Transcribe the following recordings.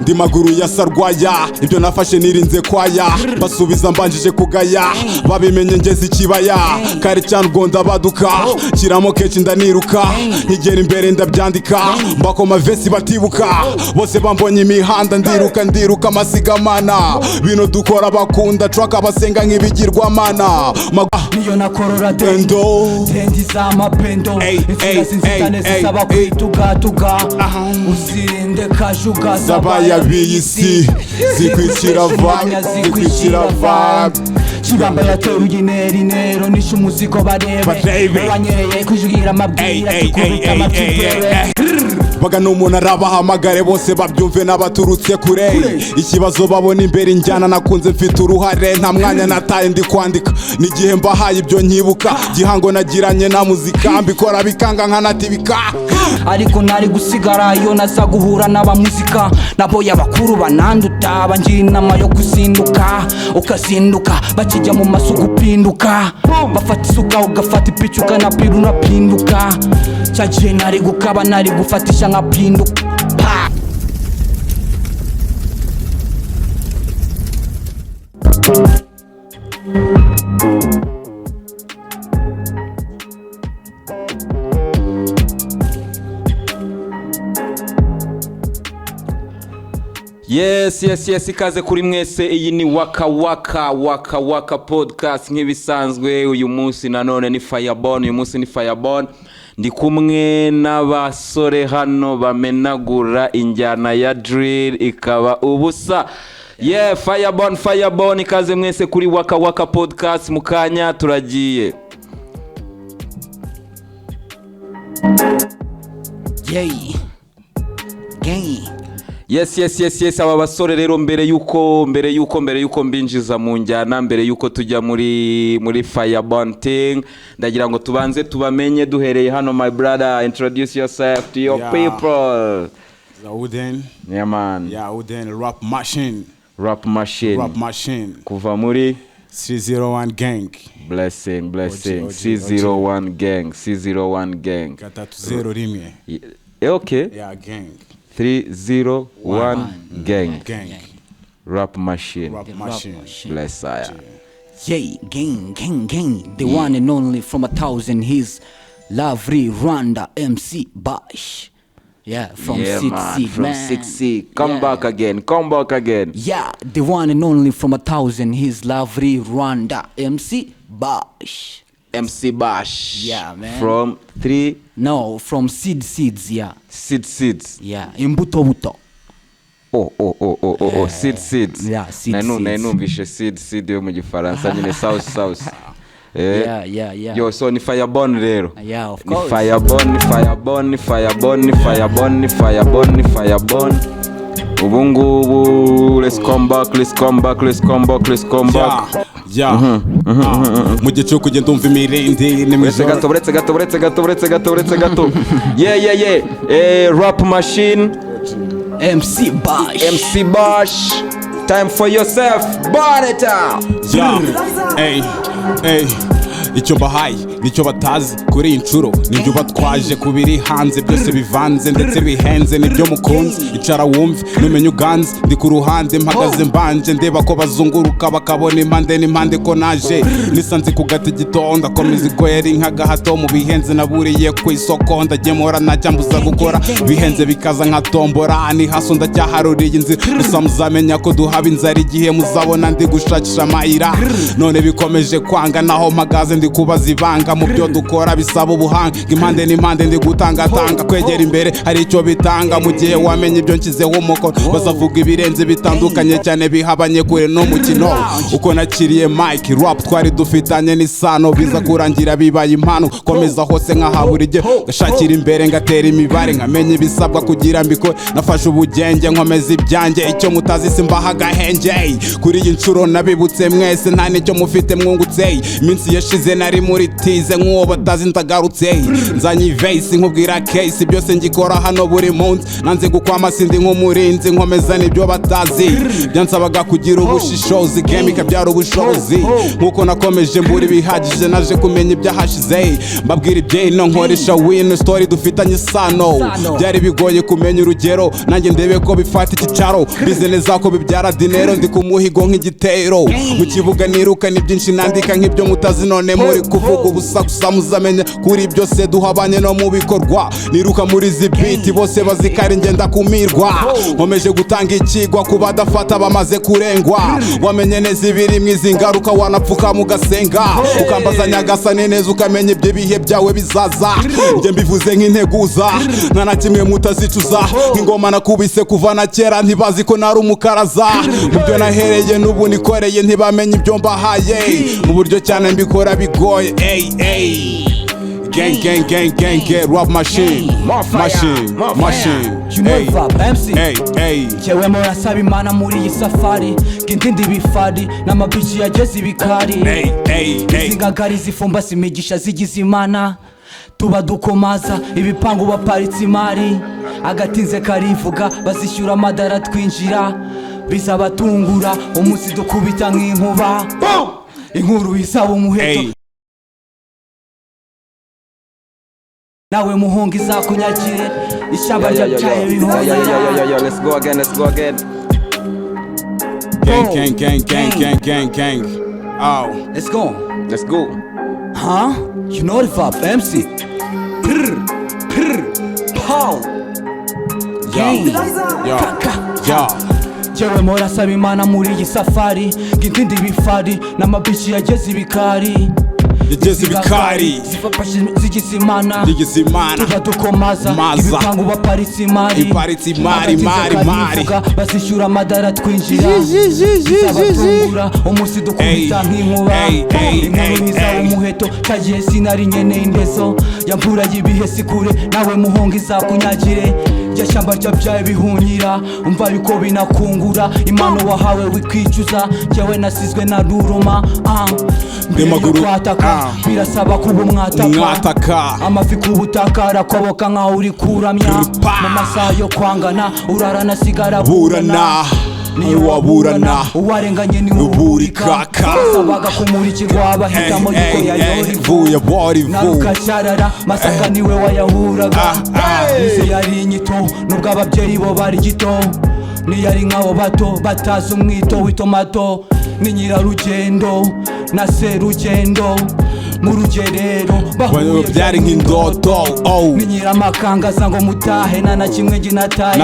ndi maguru ya sarwaya ibyo nafashe nirinze kwaya basubiza mbanjije kugaya babimenye ngeze ikibaya kare cyane ugonda baduka kiramo kenshi ndaniruka nkigera imbere ndabyandika mbakoma vesi batibuka bose bambonye imihanda ndiruka amasigamana bino dukora bakunda truck abasenga nk'ibigirwamana niyo nakorora dendo tendi za mapendo insina sinzitane zisaba kwitugatuga uzirinde kajuga zabaya biyisi zikwicira vibe Chibamba yateruye intero nishe umuziko barebe banyereye kujugira amabwira tukubita amapibere baga n'umuntu arabahamagare bose babyumve n'abaturutse kure ikibazo babona imbere injyana nakunze mfite uruhare nta mwanya nataye ndi kwandika n'igihe mbahaye ibyo nkibuka gihango nagiranye na muzika mbikora bikanga nkanatibika ariko nari gusigara iyo naza guhura n'abamuzika nabo y'abakuru bananduta bangira inama yo kuzinduka ukazinduka bakijya mu masuku upinduka bafata isuka ugafata ipica ukanapira unapinduka cyagihe nari gukaba nari gufatisha nkapinduka Yes, ikaze kuri mwese. Iyi ni waka podcast nk'ibisanzwe. Uyu munsi nanone ni Fireborn. Ndi kumwe n'abasore hano bamenagura injyana ya drill ikaba ubusa. Fireborn, ikaze mwese kuri waka podcast. Mukanya turagiye. Yes, aba basore rero mbere yuko mbinjiza mu njyana, mbere yuko tujya muri Fireborn thing, ndagira ngo tubanze tubamenye duhereye hano. My brother, introduce yourself to your people. Uden. Yeah man. Yeah, Uden, rap machine. Kuva muri 301 gang. Blessing. C01 gang. Gatatu zero rimwe. Okay. Yeah, gang. 301 gang. Rap machine. Bless I. Gang. The one and only from 1,000. He's Lovely Rwanda MC Bash. Yeah, from 6C, from man. 6C. Come back again. Yeah, the one and only from 1,000. He's Lovely Rwanda MC Bash. Yeah, man. From Seeds, yeah. Seeds. Yeah, imbuto. Oh, Seeds. Yeah, Seeds. Nainumvishe seed yo mu Gifaransa nyine south. Yeah. Yo, so ni Fireborn rero. Yeah, of course. Fireborn. Ubungubu, let's come back. Mu gihe cyo kugenda umva imirindi buretse gato. Rap machine MC Bash. Time for yourself. Burn it out. Hey. Icyo bahaye nicyo batazi kuri iyi nshuro nibyo batwaje kubiri hanze byose bivanze ndetse bihenze nibyo mukunze icara wumve numenye uganze ndi ku ruhande mpagaze mbanje ndeba ko bazunguruka bakabona impande ko naje nisanze ku gati gitondo akomeza igoyeri nk'agahato mu bihenze naburiye ku isoko ndagemura nacyambuza gukora bihenze bikaza nka tombora ni haso ndacyaharuriye inzira gusa muzamenya ko duhaba inzara igihe muzabona ndi gushakisha amayira none bikomeje kwanga naho mpagaze ndi kubaza ibanga mu byo dukora bisaba ubuhanga impande n'impande ndi gutanga kwegera imbere hari icyo bitanga mu gihe wamenye ibyo nshyizeho umukono bazavuga ibirenze bitandukanye cyane bihabanye kure no mukino uko nakiriye Mike rap twari dufitanye n'isano biza kurangira bibaye impano komeza hose nkahabura igihe gashakira imbere ngatera imibare nkamenya ibisabwa kugira mbikore nafashe ubugenge nkomeza ibyanjye icyo mutazi simbaha gahenge kuri iyi nshuro nabibutse mwese nta nicyo mufite mwungutse iminsi yashize bize nari muri tize nk'uwo batazi ndagarutse nzanye ivesi nkubwira case byose ngikora hano buri munsi nanze gukwama sindi nk'umurinzi nkomeza nibyo batazi byansabaga kugira ubushishozi game ikabyara ubushobozi nk'uko nakomeje mbura ibihagije naje kumenya ibyahashize mbabwira ibyino nkoresha wino story dufitanye isano byari bigoye kumenya urugero nanjye ndebe ko bifata icyicaro bize neza ko bibyara dinero ndi kumuhigo nk'igitero mu kibuga niruka ni byinshi nandika nk'ibyo mutazi none muri kuvuga ubusa gusa muzamenya kuri byose duhabanye no mu bikorwa niruka muri izi beat bose bazikari ngenda kumirwa nkomeje gutanga ikigwa ku badafata bamaze kurengwa wamenye neza ibiri mwizi ngaruka wanapfuka mugasenga ukambaza nyagasani neza ukamenya ibyo bihe byawe bizaza njye mbivuze nk'integuza nta na kimwe mutazicuza ingoma nakubise kuva na kera ntibazi ko nari umukaraza mubyo nahereye n'ubu nikoreye ntibamenye ibyo mbahaye mu buryo cyane mbikora bigoye gang gang gang gang gang rap machine You know Vap MC Jewe murasaba imana muri iyi safari ngindindi bifari n'amabici yageze ibikari izingagari zifumbase imigisha zigize imana tuba dukomaza ibipangu baparitse imari agatinze karivuga bazishyura amadara twinjira bizabatungura umunsi dukubita nk'inkuba inkuru isaba umuheto nawe muhunga izakunyagire ishyamba ryacaye bihoya let's go again gang oh let's go huh you know the Vap MC pow yo jewe murasaba imana muri iyi safari ngindindi bifari n'amabici yageze ibikari zifapashe zigize imana tuba dukomaza ibipangu baparitse imari bazishyura amadara twinjira bizabatungura umunsi dukubita nk'inkuba inkuru izaba umuheto cyagihe sinari nkeneye indezo yamvura y'ibihe sikure nawe muhunga izakunyagire rya shyamba ryabyaye bihunyira umva yuko binakungura impano wahawe wikwicuza jyewe nasizwe na ruruma mbere kwataka birasaba kuba umwataka amafi ku butaka arakoboka nkaho uri kuramya mu masaha yo kwangana urarana sigara burana niyo waburana uwarenganye ni uburika sabaga kumurikirwa abahitamo yuko yayori narukasharara masaka niwe wayahuraga izi yari inyito nubwo ababyeyi bo bari gito niyari nk'abo bato batazi umwito w'itomato ni nyirarugendo na serugendo mu rugerero bahuye byari nk'indoto ni nyiramakangaza ngo mutahe na kimwe ngi nataye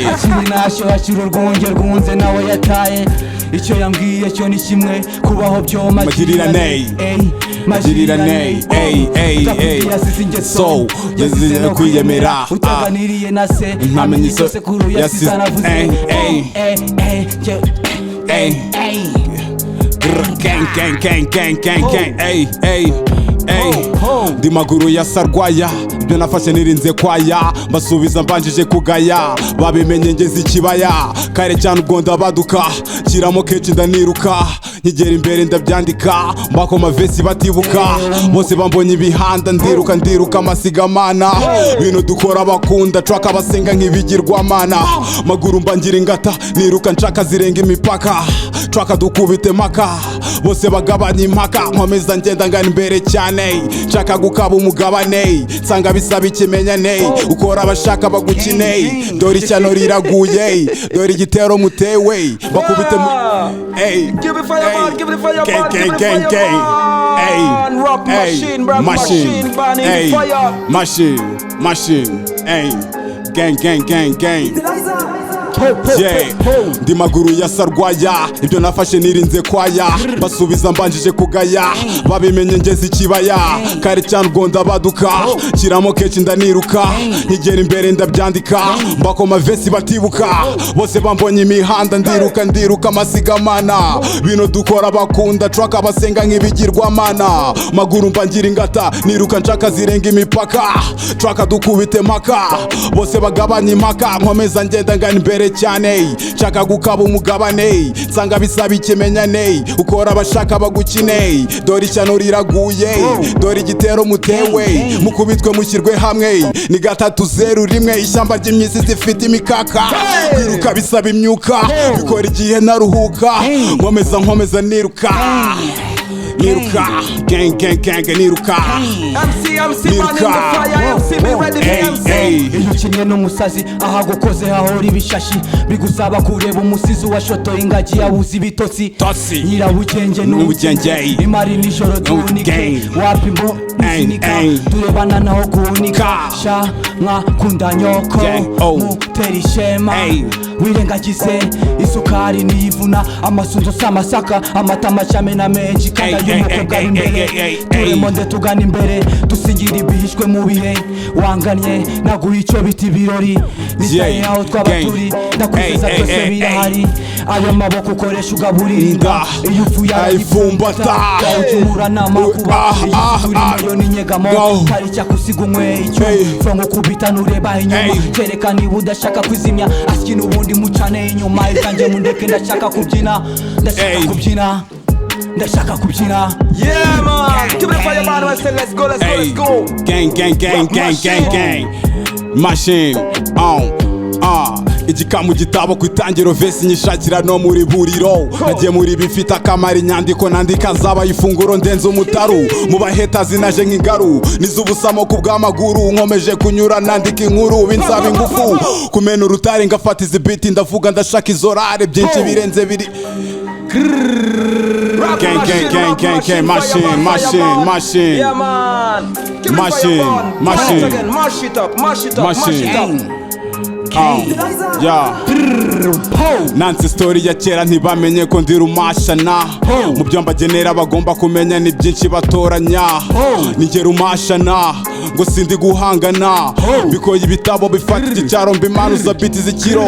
akiri nasho akiri urwunge rwunze nawe yataye icyo yambwiye cyo ni kimwe kubaho byo magirirane yasize ingeso yasize no kwiyemera utaganiriye na se ntamenye isekuru yasize anavuze ndi maguru ya sarwaya ibyo nafashe nirinze kwaya mbasubiza mbanjije kugaya babimenye ngeze ikibaya kare cyane ubwo ndabaduka kiramo kenshi ndaniruka nkigera imbere ndabyandika mbakoma vesi batibuka bose bambonye ibihanda ndiruka amasigamana bintu dukora bakunda traka basenga nk'ibigirwamana maguru mbangira ingata niruka nshaka zirenga imipaka traka dukubite maka bose bagabanya impaka nkomeza ngenda ngana imbere cyane nshaka gukaba umugabane nsanga bisaba ikimenyane ukora abashaka bagukeneye dore icyano riraguye dore igitero mutewe bakubite give it fire gang ndi maguru ya sarwaya ibyo nafashe nirinze kwaya basubiza mbanjije kugaya babimenye ngeze ikibaya kare cyane ubwo ndabaduka kiramo kenshi ndaniruka nkigera imbere ndabyandika mbakoma vesi batibuka bose bambonye imihanda ndiruka amasigamana bino dukora bakunda traka basenga nk'ibigirwamana maguru mbangira ingata niruka nshaka zirenga imipaka traka dukubite maka bose bagabanya impaka nkomeza ngenda ngana imbere imbere cyane nshaka gukaba umugabane nsanga bisaba ikimenyane ukora abashaka bagukine dore ishyano riraguye dore igitero mutewe mukubitwe mushyirwe hamwe ni 3-0 ishyamba ry'imyisi zifite imikaka kwiruka bisaba imyuka bikora igihe naruhuka nkomeza niruka gang niruka iyo ukinnye n'umusazi ahagukoze hahora ibishashi bigusaba kureba umusizi washotoye ingagi yabuze ibitotsi nyirabugenge n'ubugenge imari nijoro duhunike wapimo uzinika turebana naho guhunika sha mwakunda nyoko mutera ishema wirengagize isukari niyivuna amasunzo s'amasaka amata macamena menshi kanda y'umukobwa imbere turemo nde tugana imbere dusingira ibihishwe mu bihe wanganye naguha icyo bita ibirori nisaye aho twaba turi ndakwizeza byose birahari ayo maboko ukoresha ugaburinda iyo upfuye arayifumbata ujumura n'amakuba iyo turi muri n'inyegamo kari cyakusiga umwe icyo so nkukubita nureba inyuma kereka niba udashaka kwizimya askina ubundi mucane inyuma ikanjye mundeke ndashaka kubyina ndashaka kubyina Yeah man, give me the fire man, I say let's go. Gang machine igika mu gitabo ku itangiro vesi nyishakira no muri buriro nagiye muri bifite akamara inyandiko nandika zaba ifunguro ndenze umutaru mu baheta zinaje nk'ingaru nizubusamo ku bw'amaguru nkomeje kunyura nandika inkuru binsaba ingufu kumena urutare ngafata izi biti ndavuga ndashaka izorare byinshi birenze biri gang machine Yeah man, give me the fire man. Machine. Again, mash it up. nansi story ya kera ntibamenye ko ndi rumashana mu byo mbagenera bagomba kumenya ni byinshi batoranya nige rumashana ngo sindi guhangana bikoye ibitabo bifata icyaro mbimanuza biti z'ikiro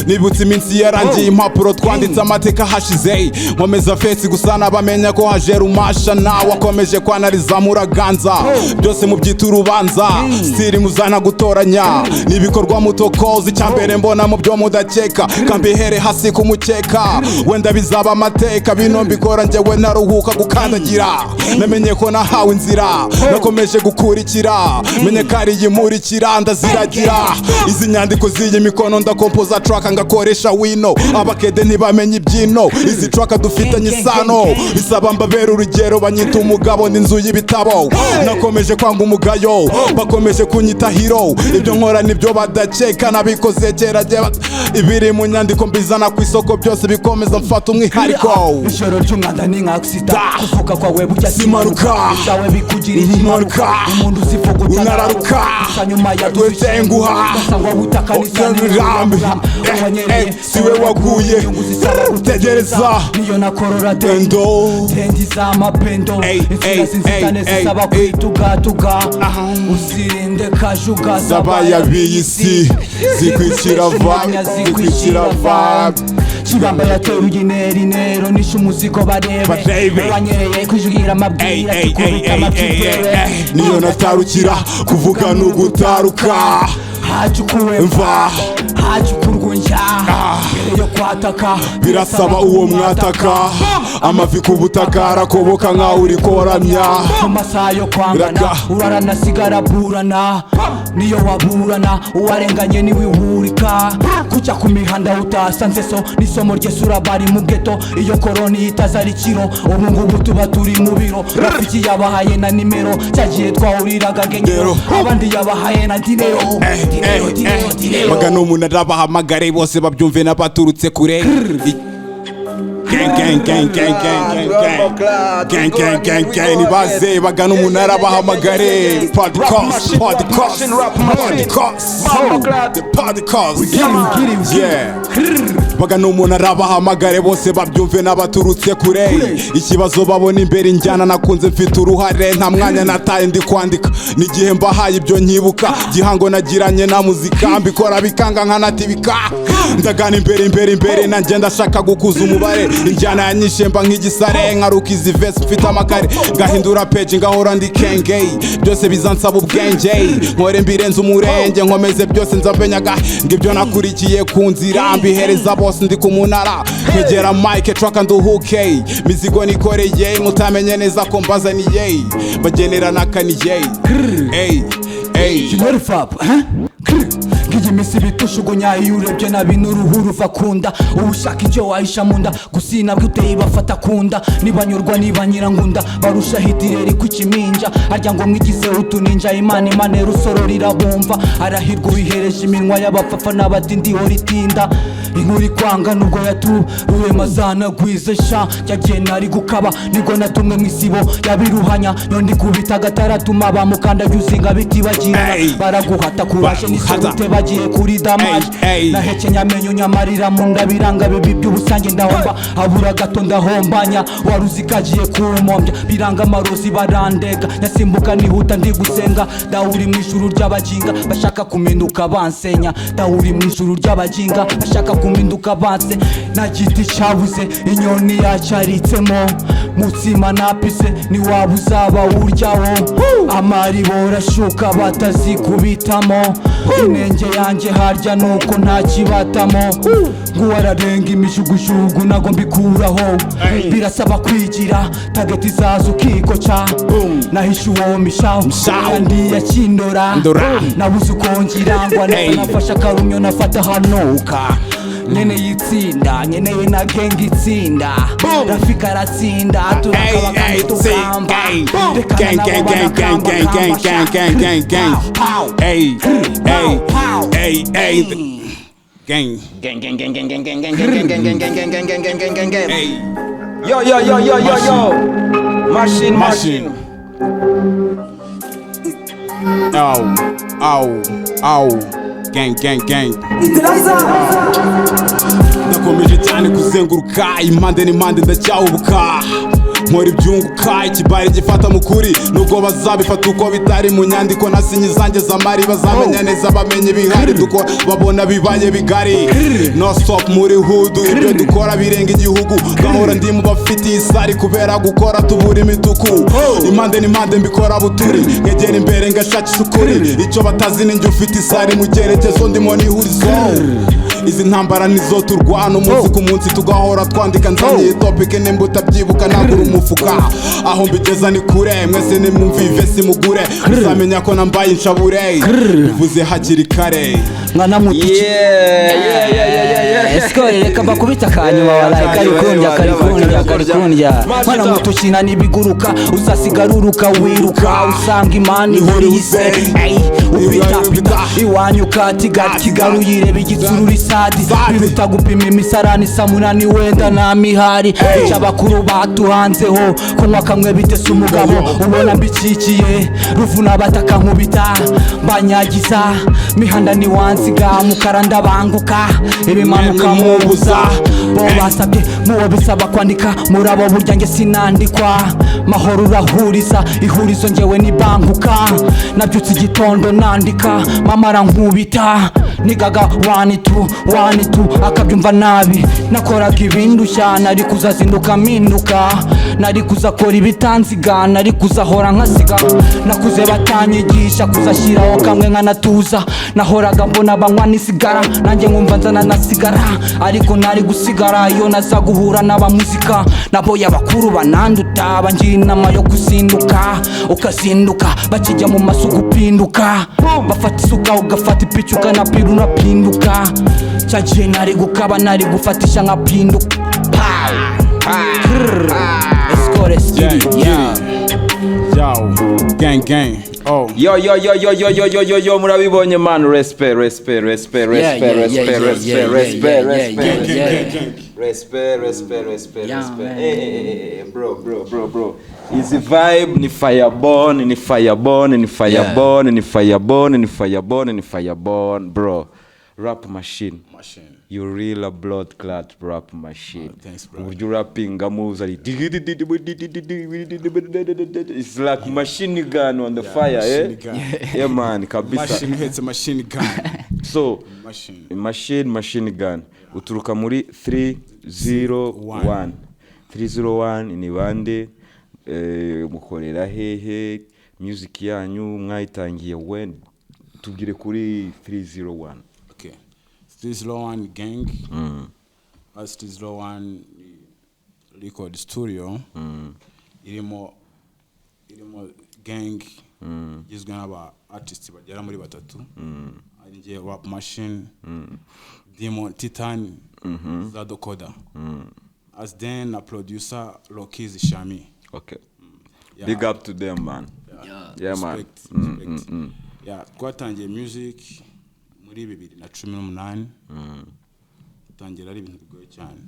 nibutse iminsi yarangiye impapuro twanditse amateka hashize nkomeza fesi gusa nabamenya ko haje rumashana wakomeje kwanariza muraganza byose mu byita urubanza stili muzana gutoranya nibikorwa mutokozi cyambere mbona mu byo mudakeka kambihere hasi kumukeka wenda bizaba amateka bino mbikora njyewe naruhuka gukandagira namenye ko nahawe inzira nakomeje gukurikira menye kari yimurikira ndaziragira izi nyandiko z'iyi mikono ndakompoza track ngakoresha wino abakede ntibamenye ibyino izi track dufitanye isano bisaba mbabera urugero banyita umugabo n'inzu y'ibitabo nakomeje kwanga umugayo bakomeje kunyita hero ibyo nkora nibyo badakeka nabikoze kera ibiri mu nyandiko mbizana ku isoko byose bikomeza mfata umwihariko ijoro ry'umwanda ni nkaksita kuvuga kwawe burya simanuka byawe bikugira ikimanuka umuntu uzivuga unararuka nyuma ya dutenguha gasangwa butaka urambi siwe waguye tegereza niyo nakorora dendo tendi z'amapendo inzira zinzitane zisaba kwitugatuga uzirinde kajuga zabaya biyisi zikwicira vibe Chibamba yateruye intero nishe umuzigo barebe banyereye kwijugira amabwira tukubita amakibere niyo natarukira kuvuga n'ugutaruka hajukuwe mva hajukurwunja mbere yo kwataka birasaba uwo mwataka amavi ku butaka arakoboka nkaho uri koramya mu masaha yo kwangana uraranasigara burana niyo waburana uwarenganye niwihurika kuca ku mihanda utasanze so n'isomo ry'esura bari mu ghetto iyo koroni itaza ari kiro ubu ngubu tuba turi mu biro Rafiki yabahaye na nimero cyagiye twahuriraga gengero abandi yabahaye na dinero magana umuntu arabahamagare bose babyumve n'abaturutse kure gang nibaze bagana umuntu arabahamagare podcast yeah bagana umuntu arabahamagare bose babyumve n'abaturutse kure ikibazo babona imbere injyana nakunze mfite uruhare nta mwanya nataye ndi kwandika n'igihe mbahaye ibyo nkibuka gihango nagiranye na muzika mbikora bikanga nkanatibika ndagana imbere nanjye ndashaka gukuza umubare injyana yanyishe mba nk'igisare nkaruka izi vesi mfite amakare ngahindura page ngahora ndi kenge byose bizansaba ubwenge nkore mbirenze umurenge nkomeze byose nzabenyaga ngibyo nakurikiye ku nzira mbihereza bose ndi ku munara nkegera mike truck nduhuke mizigo nikoreye mutamenye neza ko mbazaniye bagenera nakaniye Kimori fab Gigi misi bitushugunya iyo urebye nabi n'uruhu ruva kunda ubushaka icyo wahisha munda gusina bw'uteye bafata kunda nibanyurwa niba nyirangunda barusha hitireri ku kiminja arya ngo mwigize utuninja imana rusoro rirabumva arahirwa ubihereje iminwa y'abapfafa n'abatindi horitinda inkuri kwanga nubwo yaturuwe mazana gwizesha cyagiye nari gukaba nigo natumwe mwisibo yabiruhanya yondi kubita gataratuma bamukandaje uzinga biti bagirana baraguhata kurashe nisute bagiye kuri damage nahekenya amenyo nyamarira mu ndabiranga bibi by'ubusange ndahomba abura gato ndahombanya waruzikagiye kumombya biranga amarozi barandega nyasimbuka nihuta ndi gusenga dawuri mu ijuru ry'abaginga bashaka kuminduka bansenya dawuri mu ijuru ry'abaginga bashaka kuminduka banse na giti cyabuze inyoni yacaritsemo mutsima napise ni wabuzaba uryaho amari borashuka batazikubitamo inenge yanjye harya nuko nta kibatamo nguwararenga imijugujugu nago mbikuraho birasaba kwigira tageti zazo ukikoca nahishe uwo mishaho kandi yakindora nabuze ukongira ngo nafashe akarumyo nafata hanuka nyene yitsinda nyeneye na gang itsinda Rafiki aratsinda turakaba tukamba Yo machine gang ndakomeje cyane kuzenguruka impande n'impande ndacyahubuka nkora ibyunguka ikibari gifata mukuri nubwo bazabifata uko bitari mu nyandiko nasinye zanjye zamari bazamenya neza bamenye bihari duko babona bibaye bigari no stop muri hudu ibyo dukora birenga igihugu gahora ndi mu bafite isari kubera gukora tubura imituku impande n'impande mbikora buturi nkegera imbere ngashakisha ukuri icyo batazi ninjye ufite isari mu cyerekezo ndimo nihurizo izi ntambara nizo turwana umunsi ku munsi tugahora twandika nzanye topic nimba utabyibuka nagura umufuka aho mbigeza ni kure mwese nimumvive simugure uzamenya ko nambaye inshabure bivuze hakiri kare mwana mutu eskoye reka bakubita kanyuma walaye karikunja mwana mutu kina nibiguruka uzasigaruruka wiruka usanga imani ihoriyise ubitapita iwanyuka kigaruyire bigitsuru risadi biruta gupima imisarani samunani wenda na mihari cy'abakuru batuhanzeho kunywa kamwe bitese umugabo ubona mbikikiye ruvuna bataka nkubita banyagiza mihanda ni wansiga mukara ndabanguka ibimanuka mubuza bo basabye muwo bisaba kwandika murabo burya nge sinandikwa mahoro urahuriza ihurizo ngewe ni banguka nabyutse igitondo nandika mamara nkubita nigaga 1-2 akabyumva nabi nakoraga ibindushya nari kuzazinduka minduka nari kuzakora ibitanziga nari kuzahora nkasiga nakuze batanyigisha kuzashyiraho kamwe nkanatuza nahoraga mbona banywa nisigara nanjye nkumva nzana nasigara ariko nari gusigara iyo naza guhura n'abamuzika nabo y'abakuru bananduta bangira inama yo kuzinduka ukazinduka bakijya mu masuku upinduka bafata isuka ugafata ipici ukanapira unapinduka cyagiye nari gukaba nari gufatisha nkapinduka escore skiri gang oh yo murabibonye man respect bro easy vibe ni fireborn bro rap machine. Machine. You real a blood clot rap machine. Thanks, bro. Uburyo rappinga moves ari it's like machine gun on the fire, machine gun. Yeah man, kabisa. Machine hits a machine gun. So Machine. machine gun. Uturuka muri 301. 301 ni bande, mukorera hehe, music yanyu mwayitangiye when? Tubwire kuri 301. Okay. 301 gang. As 301 record studio. Irimo gang. Igizwe n'aba artists bagera muri batatu. Ari ngiye rap machine. Demon Titan. Zado Coda. As then a producer Loki's Shami. Okay. Yeah. Big up to them, man. Yeah man. Respect. Yeah, twatangiye music muri 2018. Tangira ari ibintu bigoye cyane.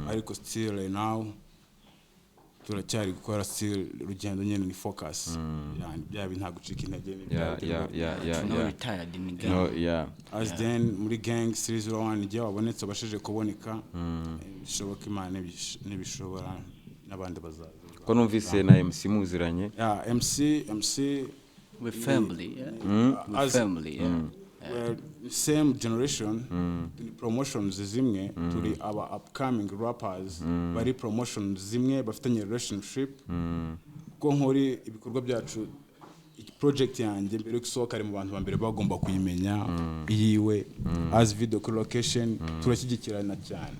Ariko still right now turacyari gukora still rugendo nyene ni focus. Yani bya bintu gucika intege ni no retired in gang. No, yeah. As then muri gang 301 je wabonetse bashije kuboneka. Bishoboka Imana nibishobora n'abandi bazaza. Ko numvise na MC muziranye. Yeah, MC With family, yeah. With family, yeah. We're same generation. Promotions zimwe turi our upcoming rappers bari promotions zimwe bafitanye relationship. Ko nkori ibikorwa byacu project yanjye mbere gusohoka ari mu bantu bambere bagomba kuyimenya yiwe as video location turashyigikirana cyane.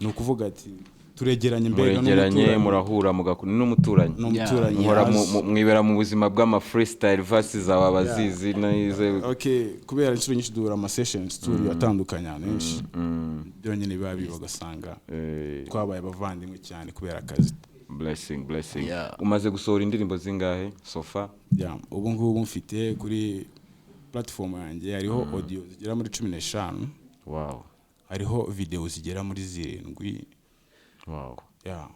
No kuvuga ati turegeranye mbere n'umuturanyi murahura mugakuni n'umuturanyi mwibera mu buzima bw'ama freestyle verses aba bazizi nize. Okay, kubera inshuro nyinshi duhura ama sessions studio atandukanye nenshi byonyine biba bagasanga twabaye abavandimwe cyane kubera akazi. Blessing. Umaze gusohora indirimbo zingahe so far? Yeah, ubu ngubu mfite kuri platform yanjye hariho audio zigera muri 15. Wow. Hariho video zigera muri 7. Wow. Yeah.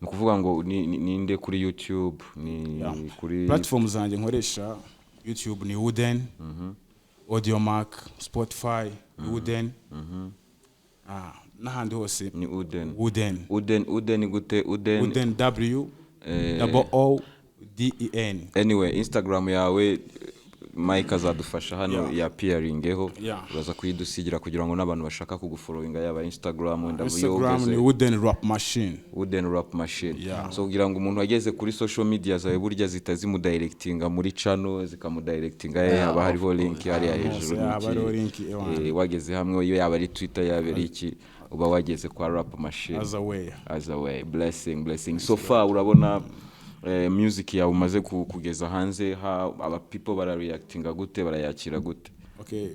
Nukuvuga ngo ninde kuri YouTube ni kuri platform zanjye nkoresha YouTube ni Wooden, Audiomack, Spotify, Wooden. N'ahandi hose ni Wooden gute Wooden WOODEN. Anyway, Instagram yawe Mike azadufasha hano ya peeringeho uraza kuyidusigira kugira ngo n'abantu bashaka kugufollowinga yaba Instagram wenda Instagram ni Wooden Rap Machine. So kugira ngo umuntu ageze kuri social media zawe burya zitazimudirectinga muri channel zikamudirectinga yaba hariho link hari hejuru wageze hamwe iyo yaba ari Twitter yaba ari iki uba wageze kwa Rap Machine as a way. Blessing. So far urabona music yawe umaze kugeza hanze aba people bara reactinga gute barayakira gute? Okay,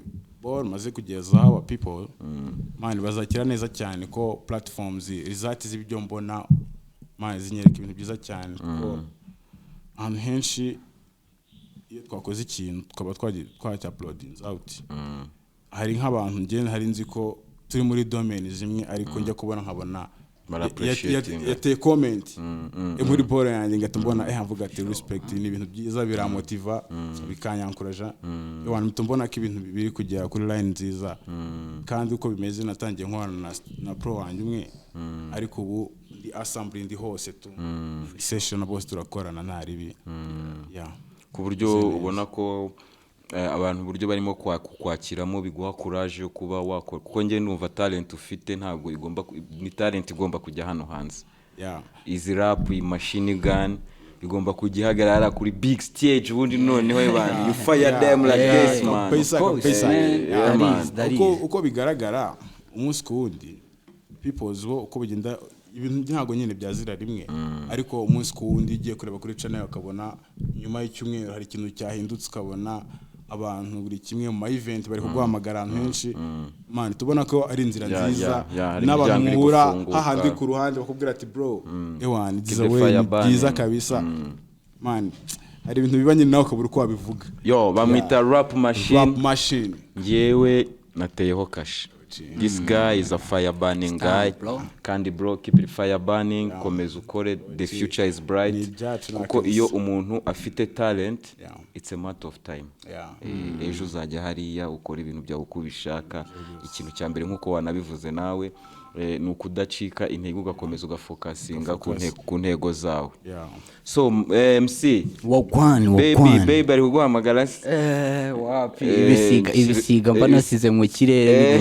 maze kugeza aba people man bazakira neza cyane ko platforms result z'ibyo mbona man zinyereka ibintu byiza cyane ko ahantu henshi iyo twakoze ikintu tukaba twacya uploading out hari nk'abantu ngene hari nzi ko turi muri domain zimwe ariko njya kubona nkabona yateye comment muri bora yanjye ngatumbona mvuga ati respect ni ibintu byiza biramotiva bikanyankuraja abantu tumbona ko ibintu biri kujya kuri line nziza kandi uko bimeze natangiye nkorana na pro wanjye umwe ariko ubu ndi assembly ndi hose tu session bose turakorana ntaribi ku buryo ubona ko abantu buryo barimo kwakiramo biguha courage yo kuba wakora kuko nge numva talent ufite ntabwo ni talent igomba kujya hano hanze. Izi rap machine gun igomba kugihagarara kuri big stage ubundi noneho bana you fire them like this man. Uko bigaragara umunsi kuwundi people zo uko bigenda ibintu ntago nyine byazira rimwe ariko umunsi kuwundi igiye kureba kuri channel akabona nyuma y'icyumweru hari ikintu cyahindutse ukabona abantu buri kimwe mu event bari kuguhamagara ahantu henshi man tubona ko ari inzira nziza n'abantu muhura hahandi ku ruhande bakubwira ati bro ewan byiza kabisa man hari ibintu bibanye nawe ukabura uko wabivuga bamwita Rap Machine Rap Machine yewe nateyeho kashi this guy is a fire burning guy kandi bro keep it fire burning komeza ukore the future is bright kuko iyo umuntu afite talent it's a matter of time ejo uzajya hariya ukora ibintu byawe uko ubishaka ikintu cya mbere nkuko wanabivuze nawe ni ukudacika intego ugakomeza ugafokasinga ku ntego zawe so MC baby ari kuguhamagara wapi ibisiga mba nasize mu kirere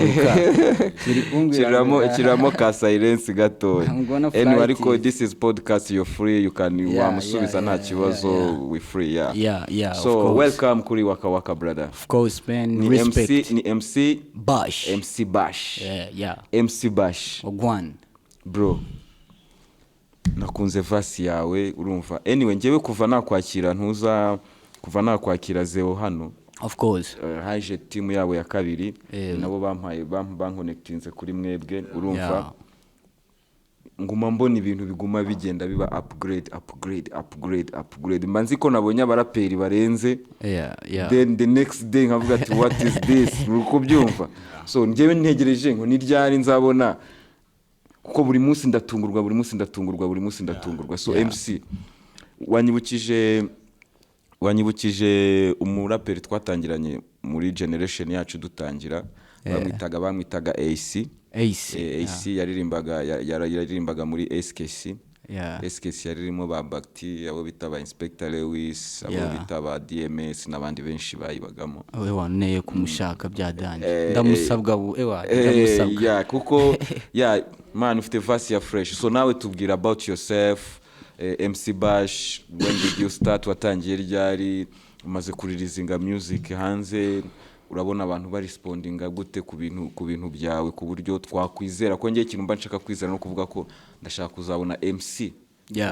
biguruka kiramo ka silence gatoya anyway ariko this is podcast you're free you can wamusubiza nta kibazo we free so welcome kuri Waka Waka brother of course man respect ni MC Bash MC Bash Ogwan bro nakunze vasi yawe urumva anyway ngewe kuva nakwakira Zeo hano of course haje team yabo ya kabiri nabo bampaye banconnectinze kuri mwebwe urumva nguma mbona ibintu biguma bigenda biba upgrade manzi ko nabonye abaraperi barenze then the next day nkavuga ati what is this uko byumva so ngewe ntegereje ngo ni ryari nzabona kuko buri munsi ndatungurwa so MC wanyibukije umuraperi twatangiranye muri generation yacu dutangira bamwitaga AC yaririmbaga muri SKC SKC yaririmo ba Bakti abo bitaba Inspector Lewis abo bitaba DMS n'abandi benshi bayibagamo we waneye kumushaka byadanje ndamusabwa ndamusabwa kuko man ufite verse ya fresh so nawe tubwira about yourself MC Bash when did you start watangiye ryari umaze kuririzinga music hanze urabona abantu barespondinga gute ku bintu byawe ku buryo twakwizera ko ngiye ikintu mba nshaka kwizera no kuvuga ko ndashaka kuzabona MC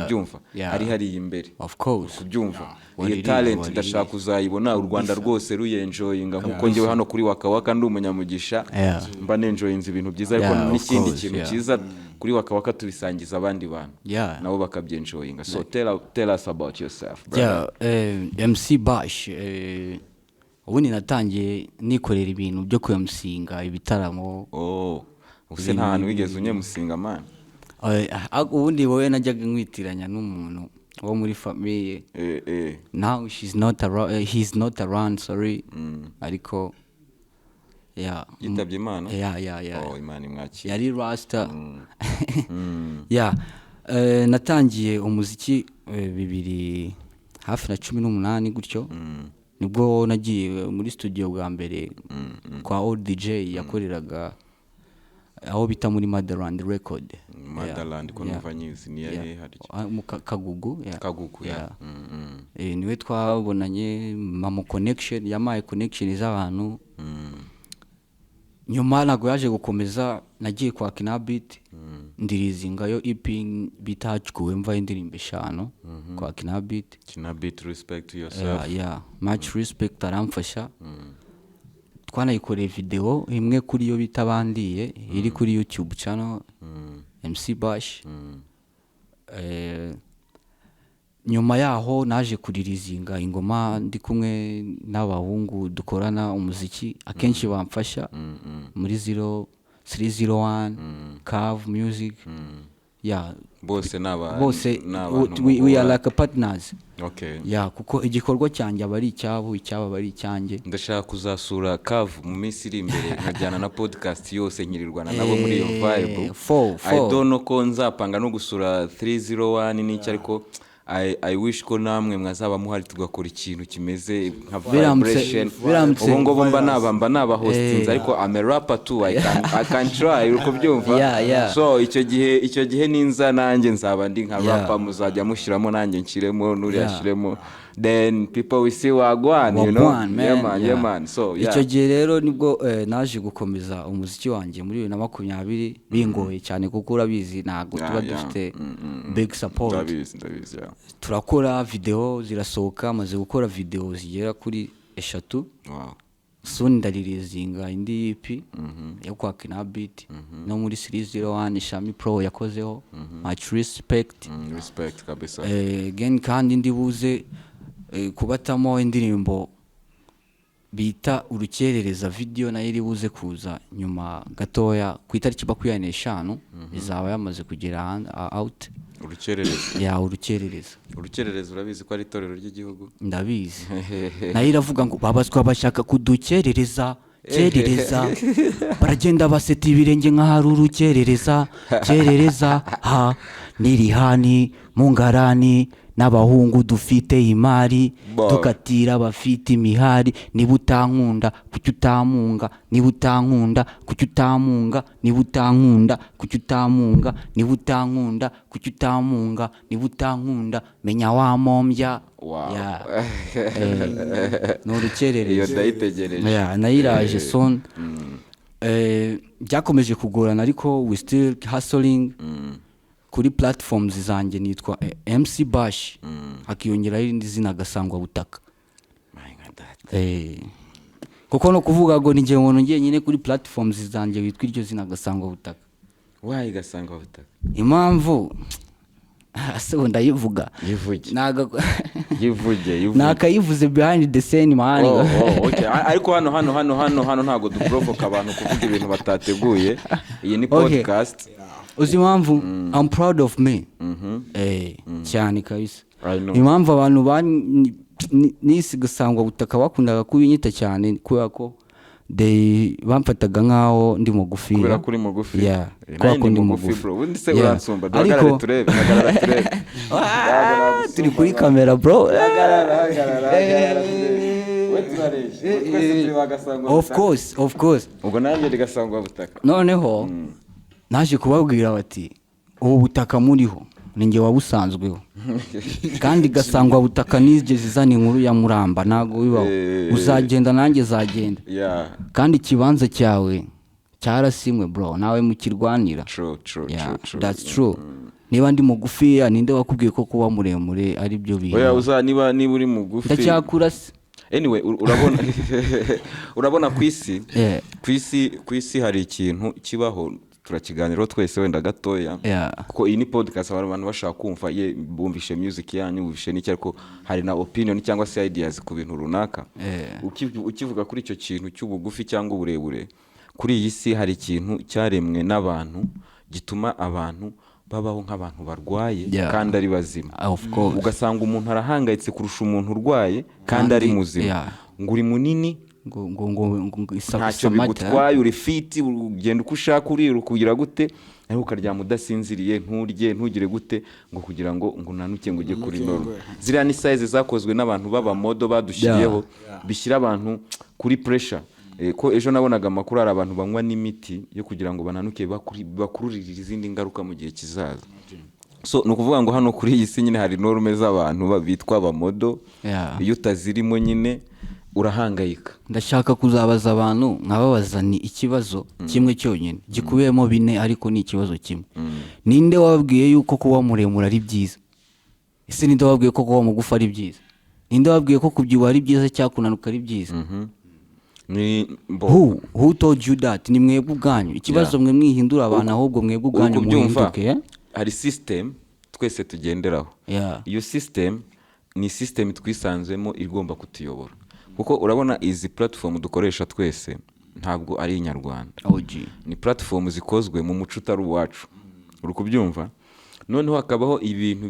byumva hari imbere of course kubyumva iyo talent ndashaka kuzayibona u Rwanda rwose ruyenjoyinga nkuko ngiye hano kuri Waka Waka ndi umunyamugisha mba nenjoyinze ibintu byiza ariko n'ikindi kintu cyiza kuri Waka Waka tubisangiza abandi bantu nabo bakabyenjoyinga so tell us about yourself brother. MC Bash ubundi natangiye nikorera ibintu byo kwemusinga ibitaramo use nta hantu wigeze unyemusinga man ubundi wowe najyaga nkwitiranya n'umuntu wo muri famille now he's not around sorry ariko yitabye Imana Imana imwakire yari rasta natangiye umuziki 2018 gutyo nibwo nagiye muri studio bwa mbere kwa old DJ yakoreraga aho bita muri Motherland record ko numva nyizi ni yahe hari Kagugu niwe twabonanye mama connection yamaye connection z'abantu nyuma nago yaje gukomeza nagiye kwa Kinabit ndirizinga yo EP bitachkuwe mva indirimbo 5 kwa Kinabit respect to yourself much respect aramfasha twanayikoreye video imwe kuri yo bitabandiye iri kuri YouTube channel MC Bash nyuma yaho naje kuririzinga ingoma ndi kumwe n'abahungu dukorana umuziki akenshi bamfasha muri 301 Cave Music bose we are like partners okay kuko igikorwa cyanjye abari icyabo bari icyanjye ndashaka kuzasura Cave mu minsi iri imbere nkajyana na podcast yose nkirirwana nabo muri iyo vibe I don't know ko nzapanga no gusura 301 n'iki ariko I wish ko namwe mwazaba muhari tugakora ikintu kimeze nka vibration ubu ngo mba naba hostings ariko I'm a rapper too I can try uko byumva so icyo gihe ninza nanjye nzaba ndi nka rapper muzajya mushyiramo nanjye nkiremo nuri yashiremo then people will see wagwan you know man so icyo gihe rero nibwo naje gukomeza umuziki wanjye muri 2020 bingoye cyane kuko urabizi nago tuba dufite big support ndabizi turakora video zirasohoka maze gukora video zigera kuri 3 soon ndaririzinga indi EP yo kwa Kinabit no muri 301 Shami Pro yakozeho much respect kabisa again kandi ndibuze kubatamo indirimbo bita urukerereza video nayo iri buze kuza nyuma gatoya ku itariki 25 izaba yamaze kugera out. Urukerereza urabizi ko ari itorero ry'igihugu? Ndabizi. Nayo iravuga ngo babazwa bashaka kudukerereza kerereza baragenda baseta ibirenge nk'ahari urukerereza ha nirihani mu ngarani n'abahungu dufite imari tukatira bafite imihari niba utankunda kuki utamunga niba utankunda kuki utamunga niba utankunda kuki utamunga niba utankunda kuki utamunga niba utankunda menya wamombya. No rukerereza iyo ndayitegereje nayiraje son byakomeje kugorana ariko we still hustling. Kuri platforms zanjye nitwa MC Bash hakiyongera irindi zina Gasangwa Butaka. Kuko no kuvuga ngo ninjye umuntu ngiye nyine kuri platforms zanjye witwa iryo zina Gasangwa Butaka. Why Gasangwa Butaka? Impamvu ase ndayivuga yivuge nakayivuze behind the scene man. Okay. Ariko hano ntago duprovoke abantu kuvuga ibintu batateguye. Iyi ni podcast. Uzi impamvu I'm proud of me. Cyane kabisa. Impamvu abantu nisi Gasangwa Butaka bakundaga kubinyita cyane kubera ko bamfataga nkaho ndi mugufi. Kubera kuri mugufi. Kwa ko ndi mugufi bro. Undi se uransumba duhagarare turebe. Turi kuri kamera bro. Of course. Ubwo nanjye ndi Gasangwa Butaka. Noneho naje kubabwira bati ubu butaka muriho ninjye wabusanzweho kandi Gasangwa Butaka nije zizana inkuru ya Muramba nago bibaho uzagenda nanjye zagenda kandi kibanza cyawe cyarasimwe bro nawe mukirwanira. True. That's true. Niba ndi mugufi ninde wakubwiye ko kuba muremure ari byo bintu? Oya niba uri mugufi ndacyakura. Anyway urabona kwisi hari ikintu kibaho turakiganiraho twese wenda gatoya kuko iyi ni podcast abantu bashaka kumva bumvishe music yanyu bumvishe n'iki ariko hari na opinion cyangwa se ideas ku bintu runaka. Ukivuga kuri icyo kintu cy'ubugufi cyangwa uburebure kuri iyi si hari ikintu cyaremwe n'abantu gituma abantu babaho nk'abantu barwaye kandi ari bazima. Ugasanga umuntu arahangayitse kurusha umuntu urwaye kandi ari muzima. ngo uri munini ntacyo bigutwaye uri fiti ugenda uko ushaka urira kugira gute ariko ukaryama udasinziriye nturye ntugire gute ngo kugira ngo unanuke ngo ujye kuri normal. Ziriya ni size zakozwe n'abantu baba modo badushyiriyeho bishyira abantu kuri pressure. Ko ejo nabonaga amakuru ari abantu banywa n'imiti yo kugira ngo bananuke bakururira izindi ngaruka mu gihe kizaza. So nukuvuga ngo hano kuri iyi si nyine hari norme z'abantu bitwa abamodo. Iyo utazirimo nyine urahangayika. Ndashaka kuzabaza abantu nkababaza ni ikibazo kimwe cyonyine gikubiyemo bine ariko ni ikibazo kimwe. Ninde wabwiye yuko kuba muremure ari byiza? Ese ninde wabwiye ko kuba mugufi ari byiza? Ninde wabwiye ko kubyibuha ari byiza cyangwa kunanuka ari byiza? Who told you that? Ni mwebwe ubwanyu. Ikibazo mwe mwihindura abantu ahubwo mwebwe ubwanyu muhinduke. Hari system twese tugenderaho. Iyo system ni system twisanzemo igomba kutuyobora. Kuko urabona izi platform dukoresha twese ntabwo ari inyarwanda. Ni platform zikozwe mu muco utari uwacu. Uri kubyumva? Noneho hakabaho ibintu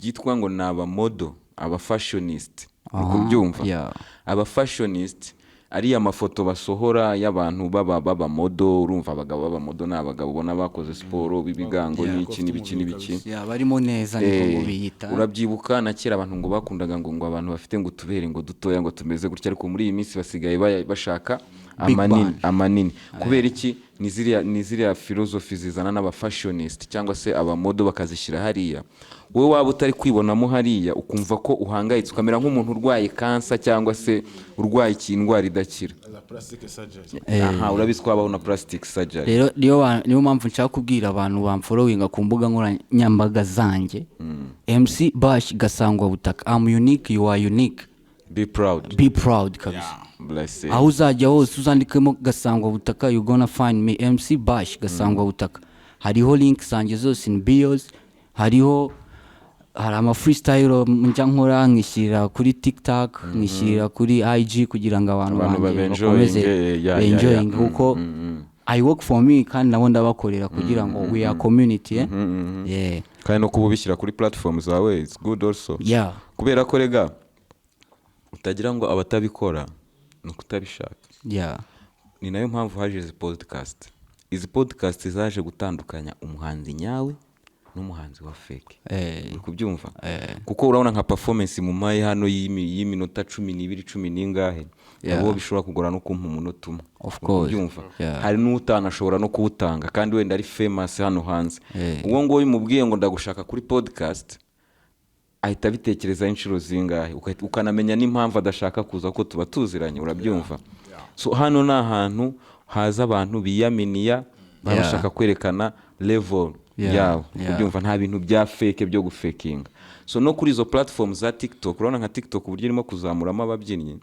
byitwa ngo naba modo, aba fashionist. Uri kubyumva? Aba fashionist ari amafoto basohora y'abantu baba modo. Urumva abagabo baba modo n'abagabo bona bakoze sport bibigango n'iki n'ibiki barimo neza niko biyita. Urabyibuka na kera abantu ngo bakundaga ngo abantu bafite ngo tubere ngo dutoya ngo tumeze gutya ariko muri iyi minsi basigaye bashaka amanini. Kubera iki? Ni ziriya philosophy zizana n'aba fashionist cyangwa se aba modo bakazishyira hariya. Wowe waba utari kwibonamo hariya ukumva ko uhangayitse ukamera nk'umuntu urwaye kansa cyangwa se urwaye indwara idakira. Urabizi ko habaho na plastic surgery. Rero niyo mpamvu nshaka kubwira abantu bamfollowinga ku mbuga nkoranyambaga zanjye. MC Bash Gasangwa Butaka. I'm unique, you are unique. Be proud. Be proud kabisa. Bless you. Aho uzajya hose uzandikemo Gasangwa Butaka you gonna find me. MC Bash Gasangwa Butaka. Hariho link zanjye zose in bios. Hariho hari ama freestyle njya nkora nkishyira kuri TikTok nkishyira kuri IG kugira ngo abantu bakomeze enjoying kuko I work for me kandi nabo ndabakorera kugira ngo we are community yeah kandi no kububishyira kuri platform zawe it's good also yeah kubera ko rega utagira ngo abatabikora no kutabishaka yeah ni nayo mpamvu haje izi podcast zaje gutandukanya umuhanzi nyawe n'umuhanzi wa fake kubyumva kuko urabona nka performance mu mayi hano y'iminota 12 10 ningahe nabo bishobora kugora no kumpa umunota umwe of course kubyumva hari n'utanashobora no kuwutanga kandi wenda ari famous hano hanze uwo ngo mubwiye ngo ndagushaka kuri podcast ahita bitekereza inshuro zingahe ukanamenya n'impamvu adashaka kuza ko tuba tuziranye urabyumva so hano na hantu haza abantu biyaminiya bashaka kwerekana level yawe kubyumva nta bintu bya fake byo gufakinga so no kuri izo platforms za TikTok urabona nka TikTok uburyo irimo kuzamuramo ababyinnyi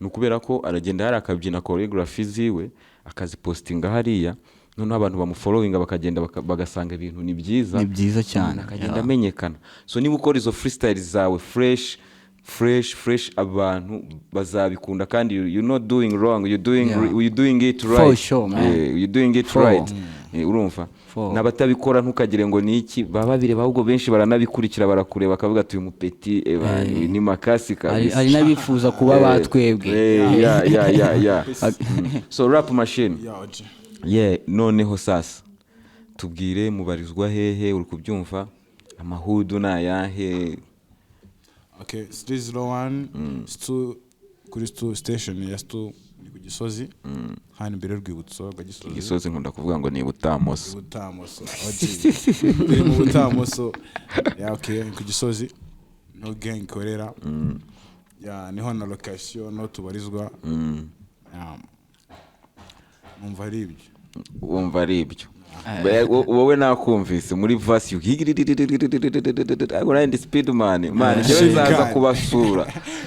nukubera ko aragenda hari akabyina choreography ziwe akazipostinga hariya noneho abantu bamufollowinga bakagenda bagasanga ibintu ni byiza cyane akagenda amenyekana so niba ukora izo freestyle zawe fresh abantu bazabikunda kandi you're not doing wrong you're doing it right for sure man you're doing it right urumva nabatabikora ntukagire ngo niki baba bireba ahubwo benshi baranabikurikira barakureba bakavuga ati uyu mupeti ni makasi kabisa ari nabifuza kuba batwebwe yeah so rap machine noneho sasa tubwire mubarizwa hehe uri kubyumva amahudu nayahe okay 301 kuri station ya ni ku Gisozi hano imbere y'urwibutso rwa Gisozi nkunda kuvuga ngo ni Butamoso mu Butamoso okay ku Gisozi no gang korera niho na location no tubarizwa wumva ari ibyo wowe nakumvise muri verse urandi speedman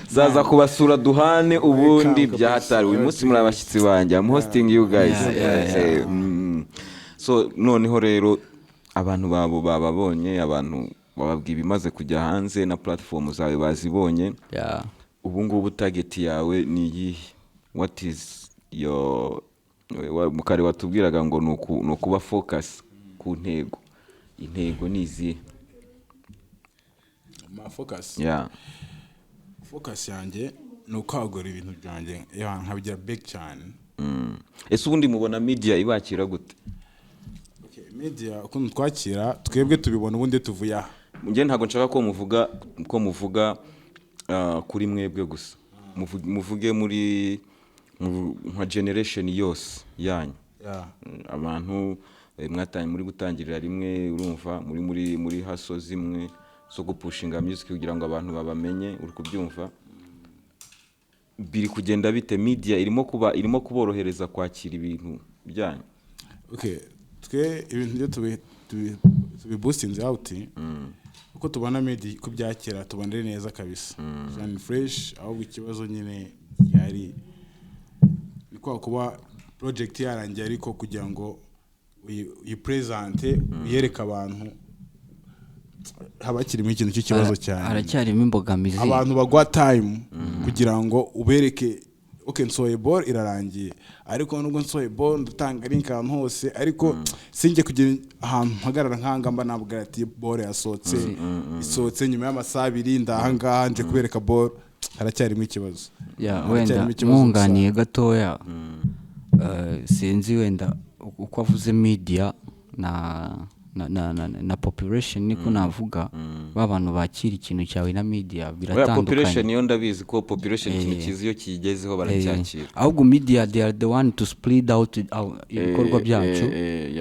zaza kubasura duhane ubundi byahatari uyu munsi muri abashyitsi banjye I'm hosting you guys so noneho rero abantu babo bababonye abantu bababwiye bimaze kujya hanze na platform zawe bazibonye ubu ngubu target yawe ni yihe what is your mukari watubwiraga ngo no kuba focus ku ntego intego nizi ma focus focus yanjye no kwagura ibintu byanjye nkabigira big cyane ese ubundi mubona media ibakira gute okay media ukuntu twakira twebwe tubibona ubundi tuvuye aha nge ntago nshaka ko muvuga kuri mwebwe gusa muvuge muri nka generation yose yanyu abantu mwatanye muri gutangirira rimwe urumva muri haso zimwe so gupushinga music kugira ngo abantu babamenye uri kubyumva biri kugenda bite media irimo kuborohereza kwakira ibintu byanyu okay twe ibintu byo tubiboostinze out uko tubona media ko byakira tubonere neza kabisa and fresh ahubwo ikibazo nyine yari kwa kuba project yarangiye ariko kugira ngo uyipresente uyereka abantu habakirimo ikintu cy'ikibazo cyane aracyarimo imbogamizi abantu bagwa time kugira ngo ubereke okay nsoye ball irarangiye ariko nubwo nsoye ball ndutanga link ahantu hose ariko sinjye kugira ahantu mpagarara nkanga mba nabwira ati ball yasohotse nyuma y'amasaha 2 ndahangaha nje kubereka ball haracyarimo ikibazo wenda mwunganiye gatoya sinzi wenda uko avuze media na population niko navuga babantu bakira ikintu cyawe na media biratandukanye population yo ndabizi ko population ikintu kiziyo kigezeho baracyakira ahubwo media they are the one to split out ibikorwa byacu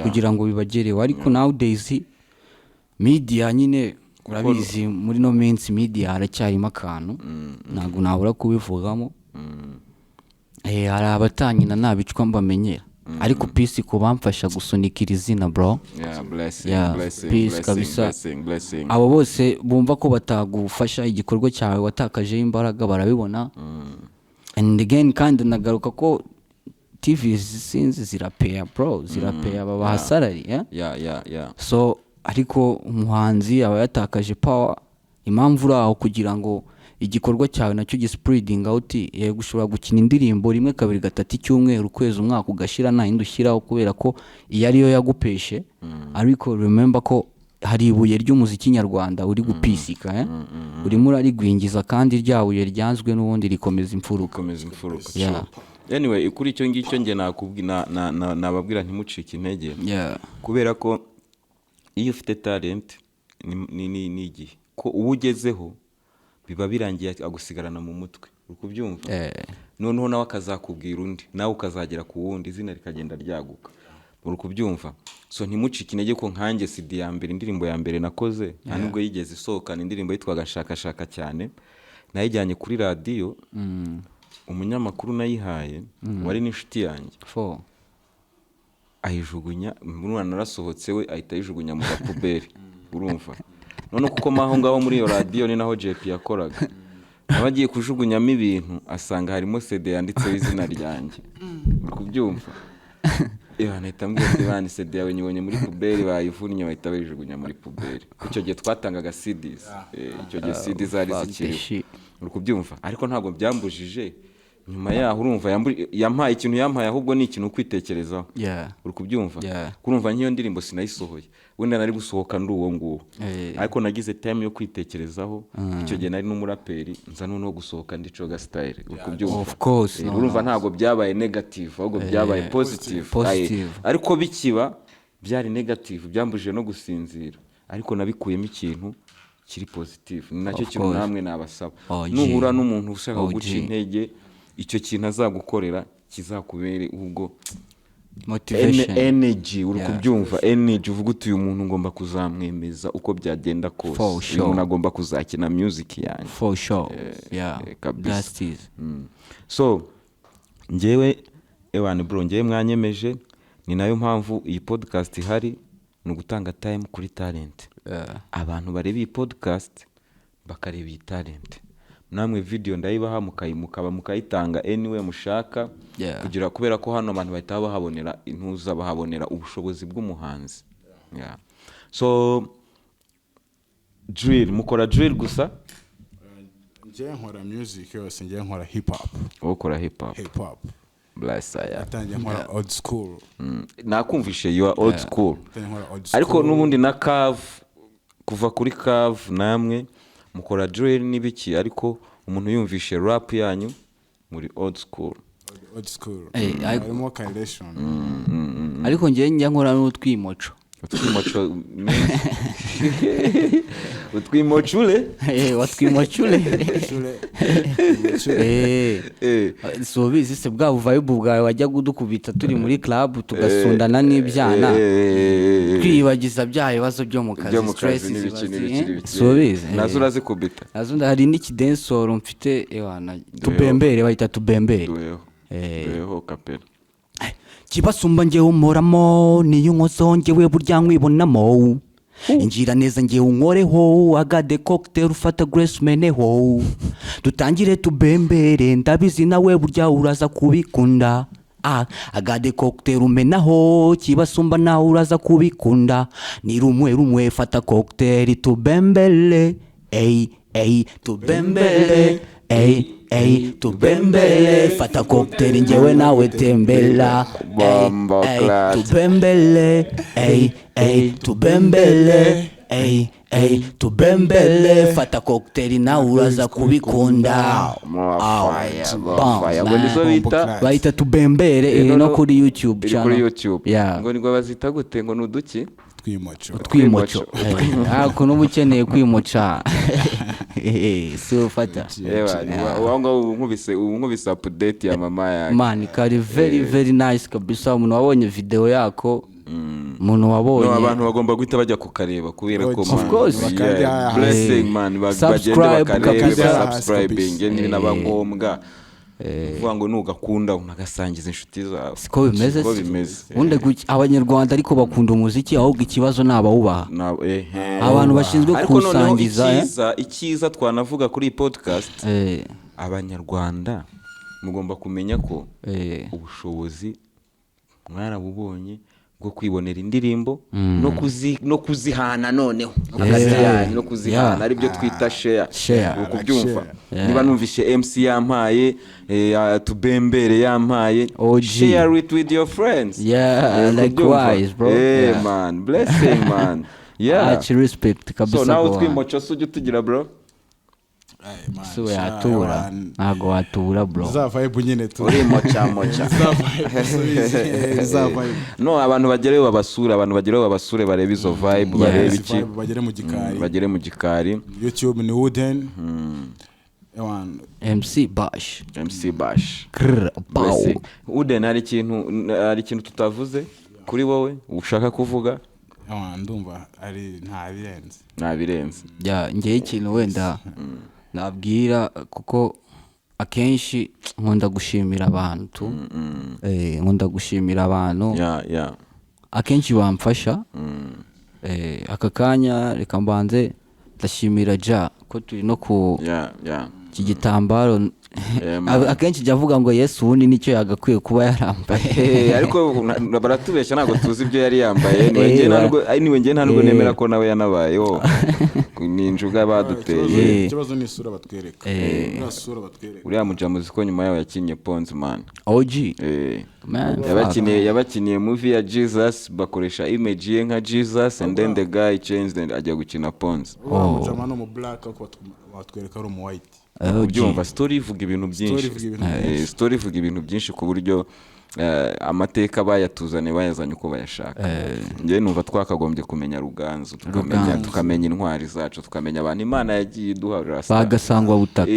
kugira ngo bibagerewe ariko nowadays media nyine urabizi muri no minsi media haracyarimo akantu ntago nabura kubivugamo hari abatanyina nabicwa mbamenyera ariko peace ko bamfasha gusunikira izina bro blessing kabisa abo bose bumva ko batagufasha igikorwa cyawe watakaje imbaraga barabibona and again kandi nagaruka ko TV sinzi zirapea bro babaha salary yeah so ariko umuhanzi aba yatakaje power impamvu uraho kugira ngo igikorwa cyawe nacyo gispreading out. Yego ushobora gukina indirimbo rimwe kabiri gatatu icyumweru ukwezi umwaka ugashira nta yindi ushyiraho kubera ko iyo ariyo yagupeshe, ariko remember ko hari ibuye ry'umuziki nyarwanda uri gupisika urimo urarigwingiza kandi ryabuye ryanzwe n'ubundi rikomeza imfuruka. Anyway, kuri icyo ngicyo nge nababwira ntimucike intege kubera ko iyo ufite talent ni igihe ko uba ugezeho biba birangiye agusigarana mu mutwe, uri kubyumva. Noneho nawe akazakubwira undi, nawe ukazagera ku wundi, izina rikagenda ryaguka, uri kubyumva. So ntimucike intege ko nkanjye CD ya mbere, indirimbo ya mbere nakoze nta nubwo yigeze isohoka, ni indirimbo yitwaga shaka cyane, nayijyanye kuri radio. Umunyamakuru nayihaye wari n'inshuti yanjye ayijugunya, umwana narasohotse we ahita ayijugunya mu gapuberi, urumva. None kuko maho ngaho muri iyo radio ni naho JP yakoraga, abagiye kujugunyamo ibintu asanga harimo CD yanditseho izina ryanjye, uri kubyumva. Nahita mbwira ati bani CD yawe nyibonye muri puberi, bayivunnye bahita bayijugunya muri puberi. Icyo gihe twatangaga CDs, icyo gihe CDs zari zikiri, uri kubyumva. Ariko ntabwo byambujije nyuma yaho, urumva, yampaye ikintu, yampaye ahubwo ni ikintu kwitekerezaho, uri kubyumva. Kurumva nk'iyo ndirimbo sinayisohoye, wenda nari gusohoka ndi uwo nguwo, ariko nagize time yo kwitekerezaho. Icyo gihe nari n'umuraperi, nza noneho gusohoka ndi coga style, uri kubyumva. Urumva ntabwo byabaye negative, ahubwo byabaye positive. Ariko bikiba byari negative, byambujije no gusinzira, ariko nabikuyemo ikintu kiri positive. Ni nacyo kintu namwe nabasaba, nuhura n'umuntu ushaka guca intege, icyo kintu azagukorera kizakubere ubwo motivation, energy, uri kubyumva. Energy uvuga uti uyu muntu ngomba kuzamwemeza uko byagenda kose, uyu muntu agomba kuzakina music yanjye for sure. That's it. So njyewe bro, njyewe mwanyemeje, ni nayo mpamvu iyi podcast ihari, ni ugutanga time kuri talent. Abantu bareba iyi podcast bakareba iyi talent, namwe video ndayibaha mukaba mukayitanga anyway mushaka, kugira kubera ko hano abantu bahita bahabonera intuza, bahabonera ubushobozi bw'umuhanzi. So drill, mukora drill gusa? Nje nkora music yose, nje nkora hip hop. Ukora hip hop. Bless ya. Atangiye nkora old school. Nakumvishe you are old school. Ariko nubundi na kuva kuri namwe mukora drill n'ibiki, ariko umuntu yumvishe rap yanyu muri old school. Harimo correlation. Ariko njye nkora n'utwimoco. Utwimochule? Watwimochule. So bizi se bwa vibe bwawe wajya gudukubita turi muri club tugasundana n'ibyana, twibagiza bya bibazo byo mu kazi, stress n'ibiki. So bizi nazo urazikubita. Nazo hari n'ikidensoro mfite tubembere, bahita tubembere. Weho kapera. Kibasumba nge umoramo, niyo nkozonge we burya nkwibonamo. Injira neza nge unkoreho, agade cocktail ufata Grace meneho. Dutangire tubembere, ndabizi nawe burya uraza kubikunda. Agade cocktail umenaho, kibasumba na uraza kubikunda. Ni rumwe fata cocktail tubembele. Tubembele. Tubembele, fata cocktail njewe nawe tembela. Tubembele. Tubembele. Tubembele, fata cocktail na uraza kubikunda. Baita tubembere no kuri YouTube channel. Ngo nigwa bazita gute, ngo nuduki twimocho. Ako nubukeneye kwimocha. So fata. Wanga nkubise update ya mama yake. Man, kari very nice kabisa. Umuntu wabonye video yako, umuntu wabonye. No, abantu bagomba guhita bajya kukareba kubera ko of course blessing man, bagenda bakareba subscribing ni nabangombwa. Vuga ngo nugakunda unagasangiza inshuti zawe. Siko bimeze. Unde abanyarwanda ariko bakunda umuziki, ahubwo ikibazo nabawubaha. Abantu bashinzwe kusangiza. Ikiza twanavuga kuri podcast, abanyarwanda mugomba kumenya ko ubushobozi mwarabubonye, bwo kwibonera indirimbo no kuzihana noneho no kuzihana ari byo twita share ukubyumva niba numvishe MC yampaye tubembere yampaye share it with your friends likewise bro man blessing man much respect kabisa so now twimocho sujye tugira bro so yatura ntago watura bro za vibe nyine tu uri mocha no abantu bagereyo babasure bareba izo vibe bareba iki bagere mu gikari YouTube ni Wooden MC Bash Wooden hari ikintu tutavuze kuri wowe ushaka kuvuga ndumva ari nta birenze ngewe ikintu wenda nabwira kuko akenshi nkunda gushimira abantu akenshi bamfasha aka kanya reka mbanze ndashimira ja ko turi no ku iki gitambaro akenshi jya avuga ngo Yesu ubundi nicyo yagakwiye kuba yarambaye ariko baratubeshya ntabwo tuzi ibyo yari yambaye niwe nge ntabwo nemera ko nawe yanabayeho ni injuga baduteye ikibazo ni isura batwereka uriya mujamuzi ko nyuma yawe yakinnye Ponzi man OG yabakiniye movie ya Jesus bakoresha image ye nka Jesus and then the guy changed and ajya gukina Ponzi mujamano mu black ko batwereka ari mu white ubyumva story ivuga ibintu byinshi ku buryo amateka bayatuzane bayazanye uko bayashaka njye numva twakagombye kumenya Ruganzu tukamenya intwari zacu tukamenya abantu Imana yagiye duha bagasangwa butaka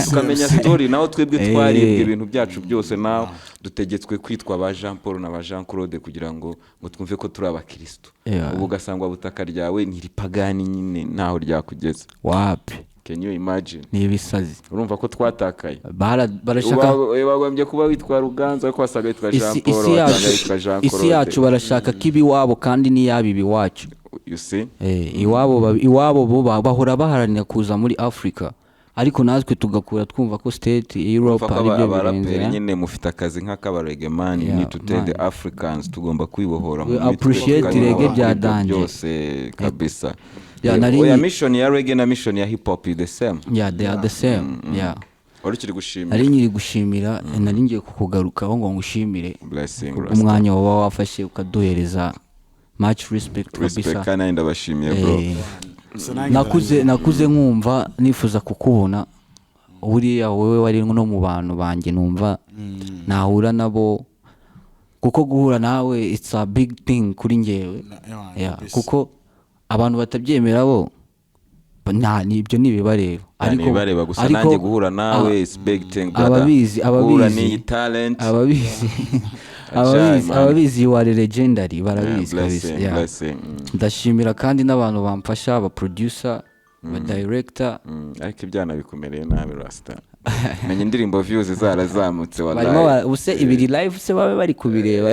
tukamenya story naho twebwe twaribwe ibintu byacu byose naho dutegetswe kwitwa ba Jean Paul na ba Jean Claude kugira ngo twumve ko turi abakristo ubu gasangwa butaka ryawe ntiripagani nyine naho ryakugeza wapi can you imagine ni ibisazi urumva ko twatakaye barashaka bagombye kuba witwa Ruganzu ariko wasaga witwa Jean Paul isi yacu barashaka kibi wabo kandi ni yabibi wacu you see iwabo bo bahora baharanira kuza muri Africa ariko natwe tugakura twumva ko state Europe ari byo birenze nyine mufite akazi nk'akabarege man you need to tell the Africans tugomba kwibohora mu appreciate reggae bya danje byose kabisa mission ya reggae na mission ya hip hop is the same they are the same urikiri gushimira ari nyiri gushimira nari ngiye kukugarukaho ngo ngushimire blessing umwanya waba wafashe ukaduhereza much respect kabisa kana ndabashimiye bro nakuze nkumva nifuza kukubona buriya wowe wari no mu bantu banjye numva nahura nabo kuko guhura nawe it's a big thing kuri ngewe kuko abantu batabyemera bo nibyo nibibareba ariko gusa nanjye guhura nawe is big thing ababizi ni talent ababizi you are legendary barabizi kabisa ndashimira kandi n'abantu bamfasha aba producer aba director ariko ibyana bikomereye nabi Rasta menye indirimbo views zarazamutse wallahi use ibiri live se babe bari kubireba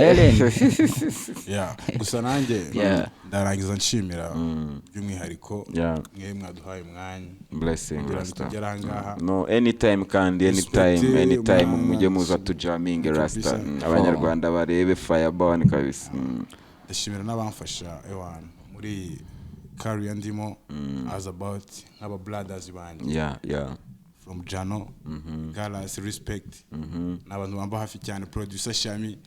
gusa nanjye ndarangiza nshimira by'umwihariko mwe mwaduhaye umwanya blessing Rasta no anytime kandi anytime mujye muza tujamming Rasta abanyarwanda barebe Fireborn kabisa ndashimira n'abamfasha muri career ndimo as about aba brothers banje from Jano Galas respect n'abantu bamba hafi cyane producer Shami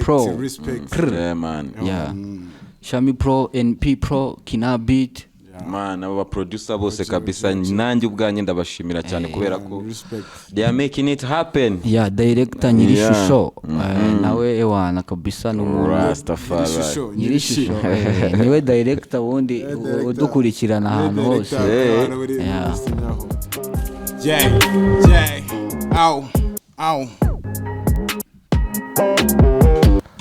Pro respect man Shami Pro NP Pro Kina Beat man aba producer bose kabisa nanjye ubwanye ndabashimira cyane kubera ko they are making it happen director nyirishusho nawe ewana kabisa Rastafari nyirishusho niwe director wundi udukurikirana ahantu hose Jay, ow.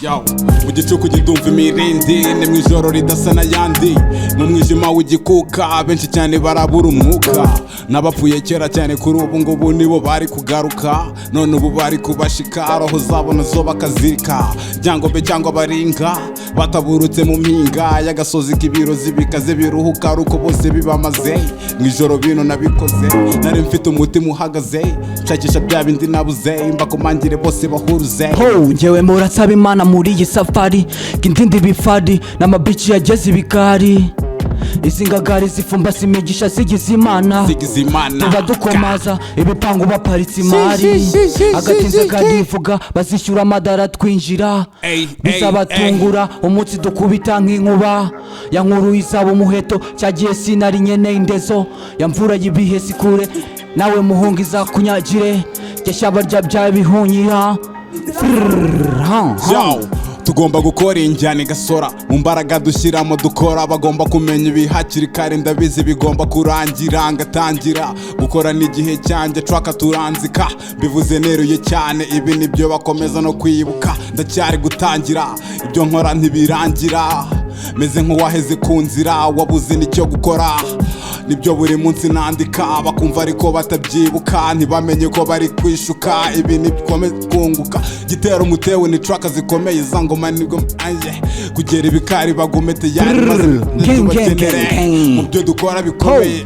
Yo, mu gicuku gidumva imirindi ni mu ijoro ridasa n'ayandi mu mwijima w'igikuka benshi cyane barabura umwuka n'abapfuye kera cyane kuri ubu ngubu nibo bari kugaruka none ubu bari kubashika roho zabo nazo bakazirika Ryangombe cyangwa baringa bataburutse mu mpinga y'agasozi k'ibirozi bikaze biruhuka ruko bose bibamaze mu ijoro bino nabikoze nari mfite umutima uhagaze nshakisha bya bindi nabuze mbakomangire bose bahuruze njyewe muratsaba Imana muri iyi safari k'indindi bifadi n'amabici yageze ibikari izi ngagari zifumbase imigisha zigize Imana tuba dukomaza ibipangu baparitse imari agatinze kadivuga bazishyura amadara twinjira bizabatungura umunsi dukubita nk'inkuba ya nkuru isaba umuheto cyagiye sinari nkeneye indezo ya mvura y'ibihe sikure nawe muhungu izakunyagire geshyaba rya bya bihunyira tugomba gukora injyana igasora mu mbaraga dushyiramo dukora bagomba kumenya ibi hakiri kare ndabizi bigomba kurangira ngatangira gukora n'igihe cyanjye traka turanzika bivuze neruye cyane ibi nibyo bakomeza no kwibuka ndacyari gutangira ibyo nkora ntibirangira meze nk'uwaheze ku nzira wabuze n'icyo gukora nibyo buri munsi nandika bakumva ariko batabyibuka ntibamenye ko bari kwishuka ibi nibikomeza kunguka gitera umutewe ni traka zikomeye za ngoma nibwo kugera ibikari bagumete yari maze tubakenere mu byo dukora bikomeye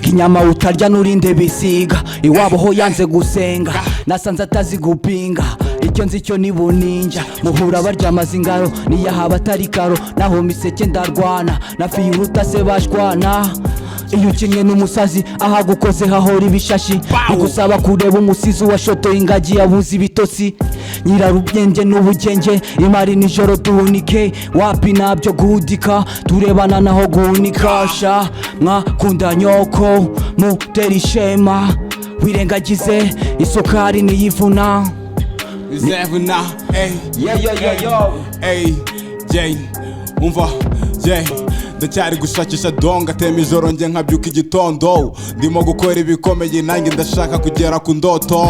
kinyama utarya nurinde bisiga iwabo ho yanze gusenga nasanze atazi gupinga icyo nzi cyo nibuninja muhura barya amazingaro niyahaba atari karo naho miseke ndarwana nafiye urutase bashwana iyo ukinnye n'umusazi ahagukoze hahora ibishashi bigusaba kureba umusizi washotoye ingagi yabuze ibitosi nyirarubwenge n'ubugenge imari nijoro duhunike wapi nabyo guhudika turebana naho guhunika sha mwakunda nyoko mutera ishema wirengagize isukari niyivuna umva ndacyari gushakisha donga tema ijoro njye nkabyuka igitondo ndimo gukora ibikomeye nanjye ndashaka kugera ku ndoto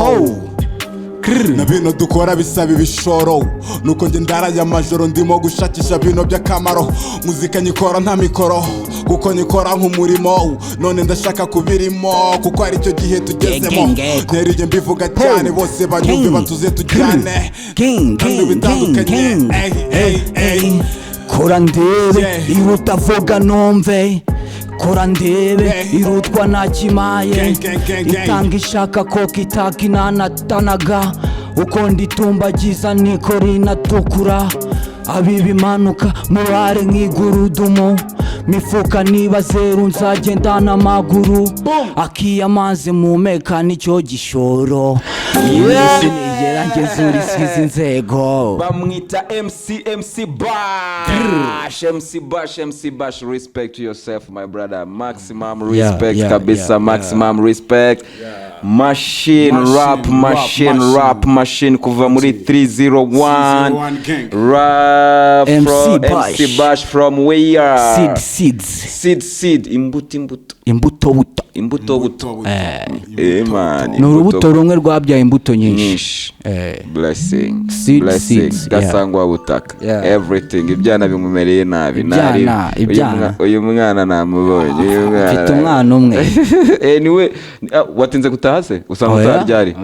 na bino dukora bisaba ibishoro nuko njye ndaraye amajoro ndimo gushakisha bino by'akamaro muzika nyikora nta mikoro kuko nyikora nk'umurimo none ndashaka kubirimo kuko ari cyo gihe tugezemo nterije mbivuga cyane bose banyumve batuze tujyane kandi bitandukanye kora ndebe iruta vuga numve kora ndebe irutwa nakimaye itanga ishaka ko kitaka inanatanaga uko nditumbagiza niko rinatukura abiba imanuka murare nk'igurudumu mifuka niba zeru nzagenda n'amaguru akiyamaze mumeka nicyo gishoro isi nigera ngeze urisize inzego bamwita MC Bash respect to yourself my brother maximum respect kabisa maximum respect machine rap machine kuva muri 301 rap MC Bash from where seed imbuto buto man ni urubuto rumwe rwabyaye imbuto nyinshi blessing gasangwa butaka everything ibyana bimumereye nabi uyu mwana namubonye afite umwana umwe anyway watinze gutaha se usanga utaharyari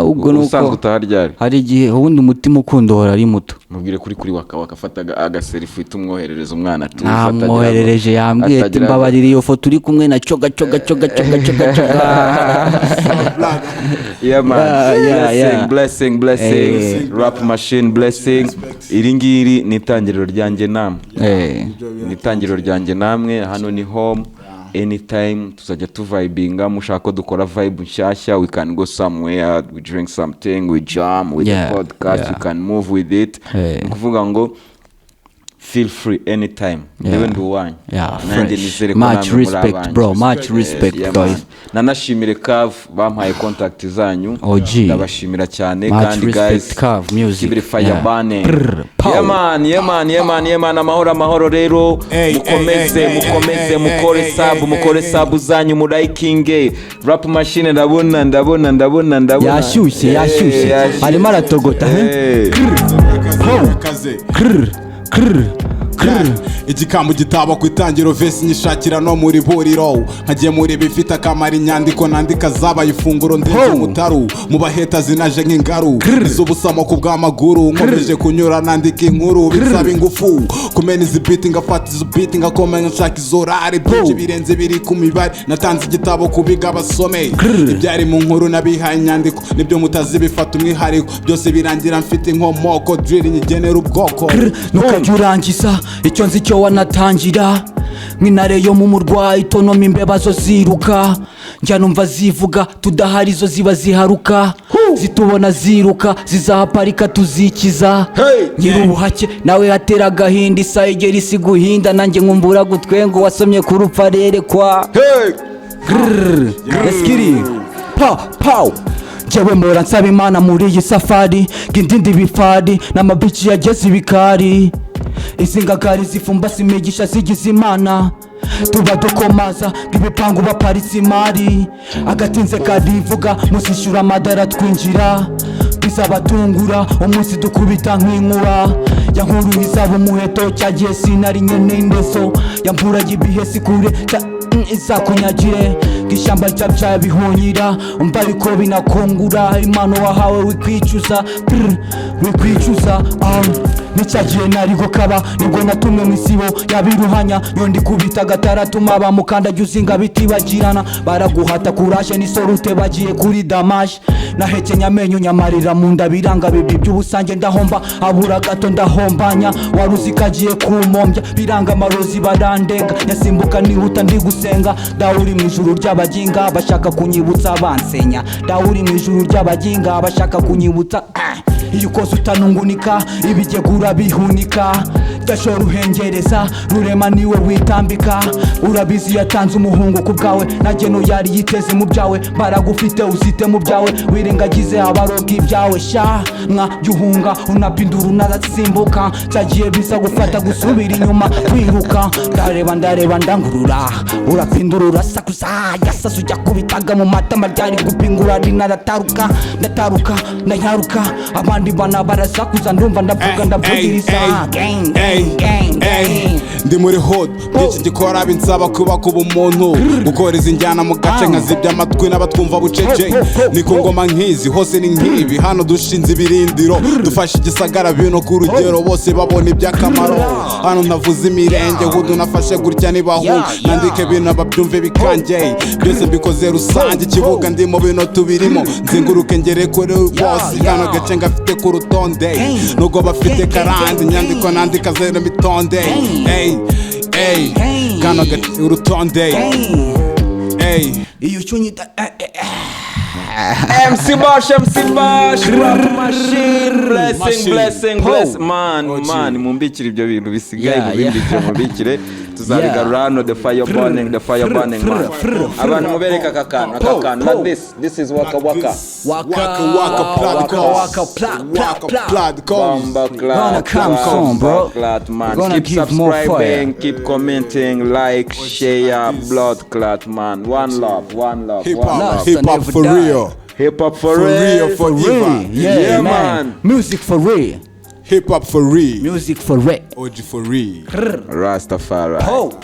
ubwo nuko usanzwe utaharyari hari igihe ubundi umutima ukundora ari muto mubwire kuri wakafataga agaselfie tumwoherereza umwana namwoherereje yambwiye ati mbabarira iyo foto uri kumwe na coga yeah man blessing rap machine blessing iringiri ni itangiriro ryanjye namwe hano ni home anytime tuzajya tuvibinga mushaka ko dukora vibe nshyashya we can go somewhere we drink something we jam with the podcast you can move with it kuvuga ngo feel free anytime newe ndi uwanyu nanjye nizere ko much respect bro, much respect guys. nanashimire Kav bampaye contact zanyu, ndabashimira cyane kandi guys kibiri fire bane man amahoro rero, mukomeze mukore sub zanyu mu liking rap machine ndabona yashyushye arimo aratogota igikambu gitaba ku itangiro vesi nyishakira no muri buriro nkagiye muri bifite akamara inyandiko nandika zabaye ifunguro ndetse umutaru mu baheta zinaje nk'ingaru iz'ubusamo ku bw'amaguru nkomeje kunyura nandika inkuru bisaba ingufu kumena izi beat ngafata izo beat ngakomeza nshaka izo rare byinshi birenze biri ku mibare natanze igitabo kubiga basome ibyari mu nkuru nabihaye inyandiko nibyo mutazi bifata umwihariko byose birangira mfite inkomoko drill nyigenera ubwoko nukajya urangiza icyo nzi cyo wanatangira nk'intare yo mu murwayi itonoma imbeba zo ziruka njya numva zivuga tudahari zo ziba ziharuka zitubona ziruka zizahaparika tuzikiza nyirubuhake nawe hatera agahinda isa igera isi guhinda nanjye nkumbura gutwengo wasomye ku rupfa rerekwa eskiri pow jewe mpora nsaba imana muri iyi safari ng'indindi bifari n'amabici yageze ibikari izi ngagari zifumbase imigisha zigize imana tuba dukomaza bw'ibipangu baparitse imari agatinze karivuga musishyura amadara twinjira bizabatungura umunsi dukubita nk'inkuba yankuru izaba umuheto cyagiye sinari nyene indeso yamburaga ibihe sikure izakunyagire ng'ishyamba ryabyaye bihunyira umva yuko binakungura impano wahawe wikwicuza nicyagiye narigo kaba nibwo natumwe mu isibo yabiruhanya yondi kubita gataratuma bamukandagiye uzinga bitibagirana baraguhata kuraje n'isorute bagiye kuri damaje nahekenya amenyo nyamarira mu nda biranga bibi by'ubusange ndahomba abura gato ndahombanya waruzi kagiye kumombya biranga amarozi barandenga nyasimbuka nihuta ndi gusenga dawuri mu ijuru ry'abaginga bashaka kunyibutsa bansenya dawuri mu ijuru ry'abaginga bashaka kunyibutsa iyo ukoze utanungunika ibigegura bihunika gashora ruhengereza rurema niwe witambika urabizi yatanze umuhungu ku bwawe nageno yari yiteze mu byawe baragufite uzite mu byawe wirengagize abaroga ibyawe sha mwa yuhunga unapindura unaratsimbuka cyagiye bisa gufata gusubira inyuma kwiruka ndareba ndangurura urapindura urasakuza yasasu ujya kubitaga mu matama ryari gupingura rinarataruka ndayaruka abandi bana barasakuza ndumva ndavugiriza ndi muri hood byinshi gikora binsaba kubaka ubumuntu gukora izi njyana mu gace nkazibya amatwi n'abatwumva bucece ni ku ngoma nk'izi hose ni nk'ibi hano dushinze ibirindiro dufashe igisagara bino ku rugero bose babona iby'akamaro hano navuze imirenge hudu nafashe gutya nibahunga nandike bino babyumve bikangeye byose mbikoze rusange ikibuga ndimo bino tubirimo nzenguruke ngere kuri bose kano gace ngafite ku rutonde nubwo bafite karande nyandiko nandika zero mitonde kano gace urutonde iyo cyunyita MC Bash, rap machine, blessing, man, mumbikire ibyo bintu bisigaye mu bindi byo mubikire tuzabigarura hano the fire burning man. Abantu mubereka akakana like this is waka plad gonna come bro, man. Gonna Keep give more subscribing, fire. keep commenting, like, share, blood clot man. One love. hip hop for real. Hip hop for real, for real. Yeah, man. Music for real. Hip hop for real. Music for real. OG for real. Rastafari.